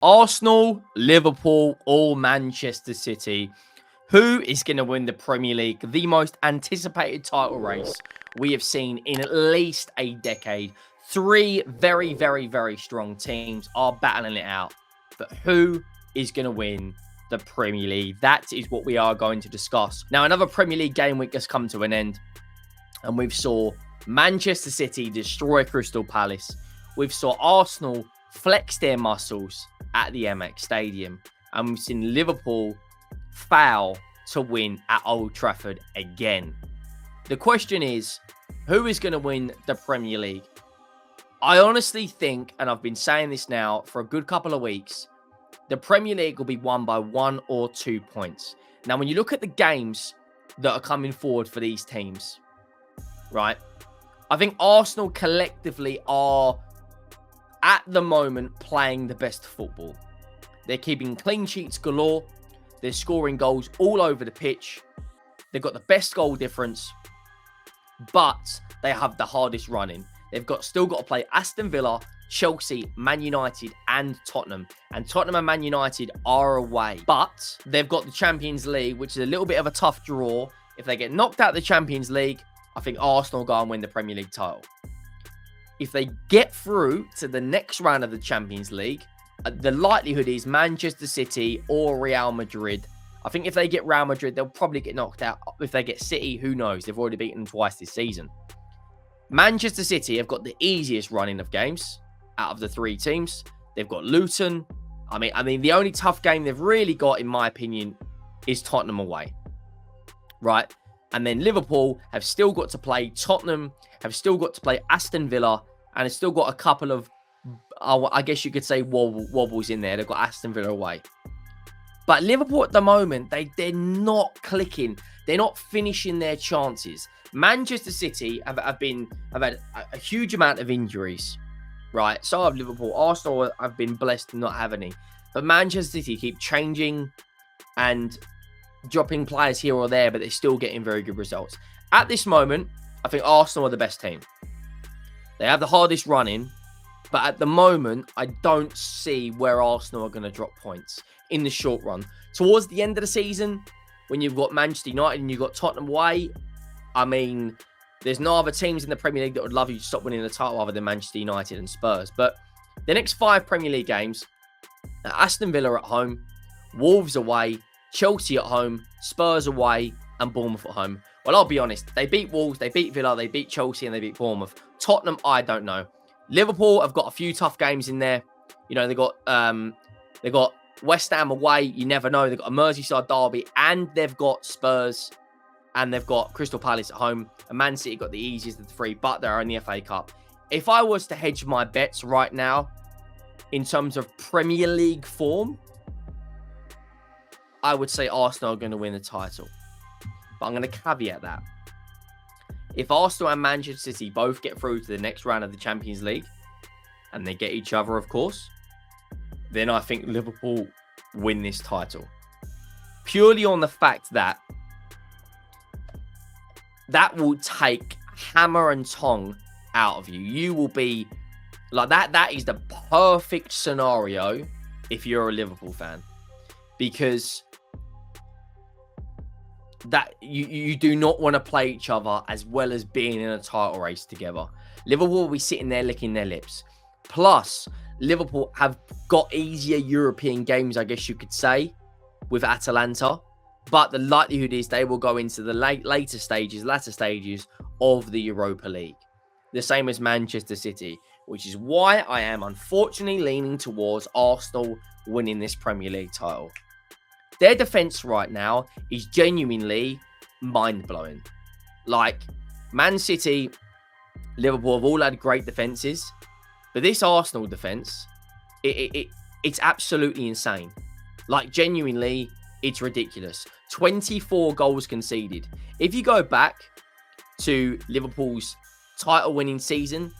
Arsenal, Liverpool, or Manchester City. Who is going to win the Premier League? The most anticipated title race we have seen in at least a decade. Three very, very, very strong teams are battling it out. But who is going to win the Premier League? That is what we are going to discuss. Now, another Premier League game week has come to an end. And we've saw Manchester City destroy Crystal Palace. We've saw Arsenal flex their muscles at the MX Stadium. And we've seen Liverpool fail to win at Old Trafford again. The question is, who is going to win the Premier League? I honestly think, and I've been saying this now for a good couple of weeks, the Premier League will be won by 1 or 2 points. Now, when you look at the games that are coming forward for these teams, right, I think Arsenal collectively are, at the moment, playing the best football. They're keeping clean sheets galore. They're scoring goals all over the pitch. They've got the best goal difference, but they have the hardest running. They've still got to play Aston Villa, Chelsea, Man United, and Tottenham. And Tottenham and Man United are away. But they've got the Champions League, which is a little bit of a tough draw. If they get knocked out of the Champions League, I think Arsenal will go and win the Premier League title. If they get through to the next round of the Champions League, the likelihood is Manchester City or Real Madrid. I think if they get Real Madrid, they'll probably get knocked out. If they get City, who knows? They've already beaten them twice this season. Manchester City have got the easiest running of games out of the three teams. They've got Luton. I mean, the only tough game they've really got, in my opinion, is Tottenham away. Right? And then Liverpool have still got to play Tottenham, have still got to play Aston Villa, and have still got a couple of, I guess you could say, wobbles in there. They've got Aston Villa away. But Liverpool at the moment, they're not clicking. They're not finishing their chances. Manchester City have had a huge amount of injuries, right? So have Liverpool. Arsenal have been blessed to not have any. But Manchester City keep changing and dropping players here or there, but they're still getting very good results. At this moment, I think Arsenal are the best team. They have the hardest running, but at the moment, I don't see where Arsenal are going to drop points in the short run. Towards the end of the season, when you've got Manchester United and you've got Tottenham away, I mean, there's no other teams in the Premier League that would love you to stop winning the title other than Manchester United and Spurs. But the next 5 Premier League games, Aston Villa at home, Wolves away, Chelsea at home, Spurs away, and Bournemouth at home. Well, I'll be honest. They beat Wolves, they beat Villa, they beat Chelsea, and they beat Bournemouth. Tottenham, I don't know. Liverpool have got a few tough games in there. You know, they got West Ham away. You never know. They've got a Merseyside derby, and they've got Spurs, and they've got Crystal Palace at home. And Man City got the easiest of the 3, but they're in the FA Cup. If I was to hedge my bets right now, in terms of Premier League form, I would say Arsenal are going to win the title. But I'm going to caveat that. If Arsenal and Manchester City both get through to the next round of the Champions League, and they get each other, of course, then I think Liverpool win this title. Purely on the fact that will take hammer and tong out of you. You will be like that. That is the perfect scenario if you're a Liverpool fan. Because that you do not want to play each other as well as being in a title race together. Liverpool will be sitting there licking their lips. Plus, Liverpool have got easier European games, I guess you could say, with Atalanta. But the likelihood is they will go into the latter stages of the Europa League. The same as Manchester City, which is why I am unfortunately leaning towards Arsenal winning this Premier League title. Their defense right now is genuinely mind-blowing. Like, Man City, Liverpool have all had great defenses, but this Arsenal defense, it's absolutely insane. Like, genuinely, it's ridiculous. 24 goals conceded. If you go back to Liverpool's title-winning season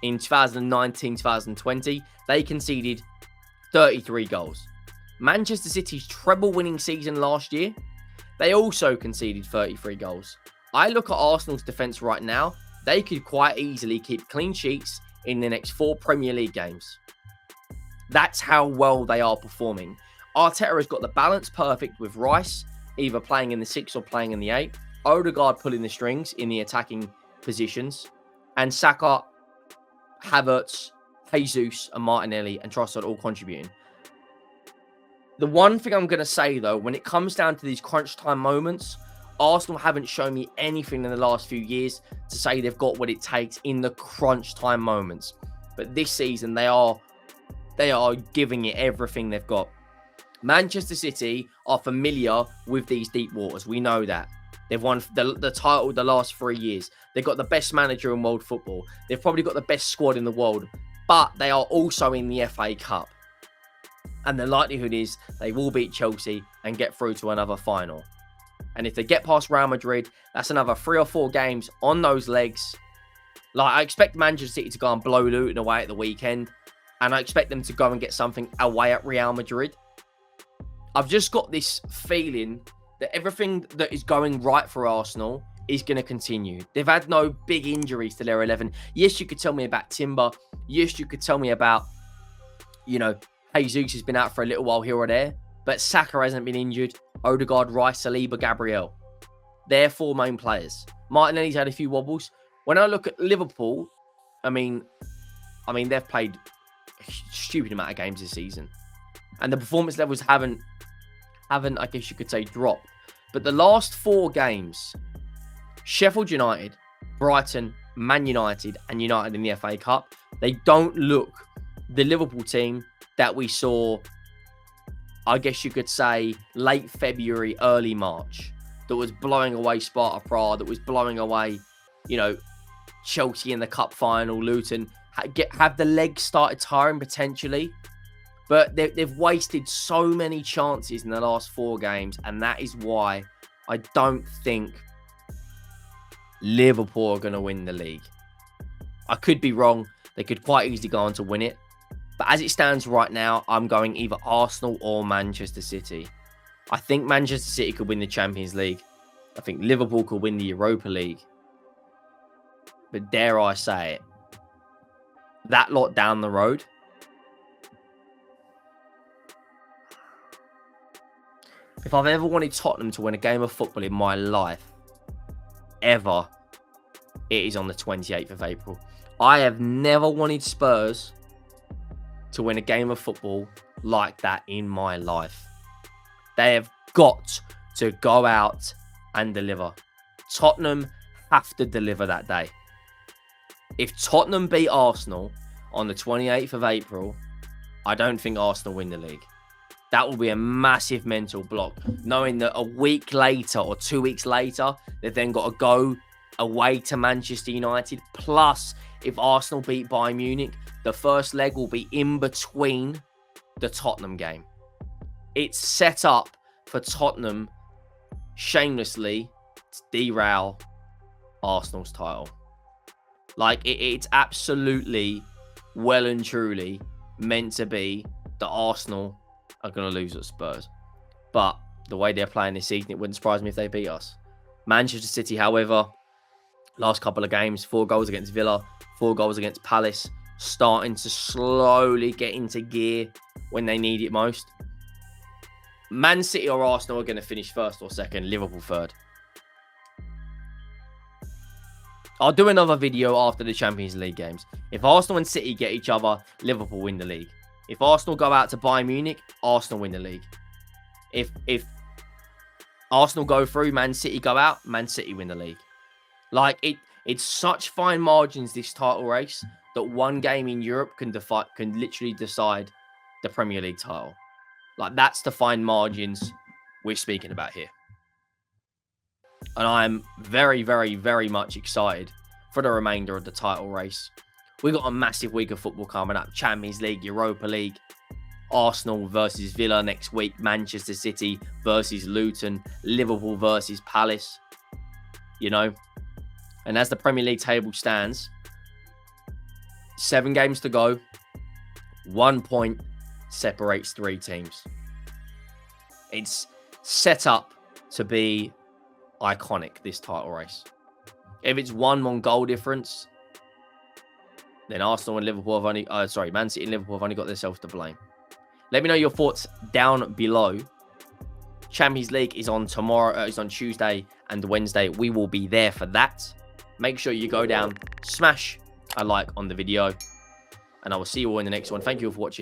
in 2019-2020, they conceded 33 goals. Manchester City's treble-winning season last year, they also conceded 33 goals. I look at Arsenal's defence right now, they could quite easily keep clean sheets in the next 4 Premier League games. That's how well they are performing. Arteta has got the balance perfect with Rice either playing in the 6 or playing in the 8. Odegaard pulling the strings in the attacking positions. And Saka, Havertz, Jesus and Martinelli and Trossard all contributing. The one thing I'm going to say, though, when it comes down to these crunch time moments, Arsenal haven't shown me anything in the last few years to say they've got what it takes in the crunch time moments. But this season, they are giving it everything they've got. Manchester City are familiar with these deep waters. We know that. They've won the title the last 3 years. They've got the best manager in world football. They've probably got the best squad in the world. But they are also in the FA Cup. And the likelihood is they will beat Chelsea and get through to another final. And if they get past Real Madrid, that's another 3 or 4 games on those legs. Like, I expect Manchester City to go and blow Luton away at the weekend. And I expect them to go and get something away at Real Madrid. I've just got this feeling that everything that is going right for Arsenal is going to continue. They've had no big injuries to their 11. Yes, you could tell me about Timber. Yes, you could tell me about, Jesus has been out for a little while here or there. But Saka hasn't been injured. Odegaard, Rice, Saliba, Gabriel. They're 4 main players. Martinelli's had a few wobbles. When I look at Liverpool, I mean, they've played a stupid amount of games this season. And the performance levels haven't, I guess you could say, dropped. But the last 4 games, Sheffield United, Brighton, Man United, and United in the FA Cup, they don't look the Liverpool team that we saw, I guess you could say, late February, early March, that was blowing away Sparta Prague, that was blowing away, Chelsea in the cup final, Luton. Have the legs started tiring potentially? But they've wasted so many chances in the last 4 games, and that is why I don't think Liverpool are going to win the league. I could be wrong. They could quite easily go on to win it. But as it stands right now, I'm going either Arsenal or Manchester City. I think Manchester City could win the Champions League. I think Liverpool could win the Europa League. But dare I say it, that lot down the road, if I've ever wanted Tottenham to win a game of football in my life, ever, it is on the 28th of April. I have never wanted Spurs to win a game of football like that in my life. They have got to go out and deliver. Tottenham have to deliver that day. If Tottenham beat Arsenal on the 28th of April, I don't think Arsenal win the league. That will be a massive mental block, knowing that a week later or 2 weeks later, they've then got to go away to Manchester United. Plus, if Arsenal beat Bayern Munich, the first leg will be in between the Tottenham game. It's set up for Tottenham, shamelessly, to derail Arsenal's title. Like, it's absolutely well and truly meant to be that Arsenal are going to lose at Spurs. But the way they're playing this season, it wouldn't surprise me if they beat us. Manchester City, however, last couple of games, 4 goals against Villa, 4 goals against Palace, starting to slowly get into gear when they need it most. Man City or Arsenal are going to finish first or second, Liverpool third. I'll do another video after the Champions League games. If Arsenal and City get each other, Liverpool win the league. If Arsenal go out to Bayern Munich, Arsenal win the league. If Arsenal go through, Man City go out, Man City win the league. Like, it's such fine margins, this title race, that one game in Europe can literally decide the Premier League title. Like, that's the fine margins we're speaking about here. And I'm very, very, very much excited for the remainder of the title race. We've got a massive week of football coming up. Champions League, Europa League, Arsenal versus Villa next week, Manchester City versus Luton, Liverpool versus Palace. And as the Premier League table stands, 7 games to go, 1 point separates 3 teams. It's set up to be iconic, this title race. If it's 1 goal difference, then Arsenal and Liverpool have Man City and Liverpool have only got themselves to blame. Let me know your thoughts down below. Champions League is on tomorrow. It's on Tuesday and Wednesday. We will be there for that. Make sure you go down, smash a like on the video, and I will see you all in the next one. Thank you for watching.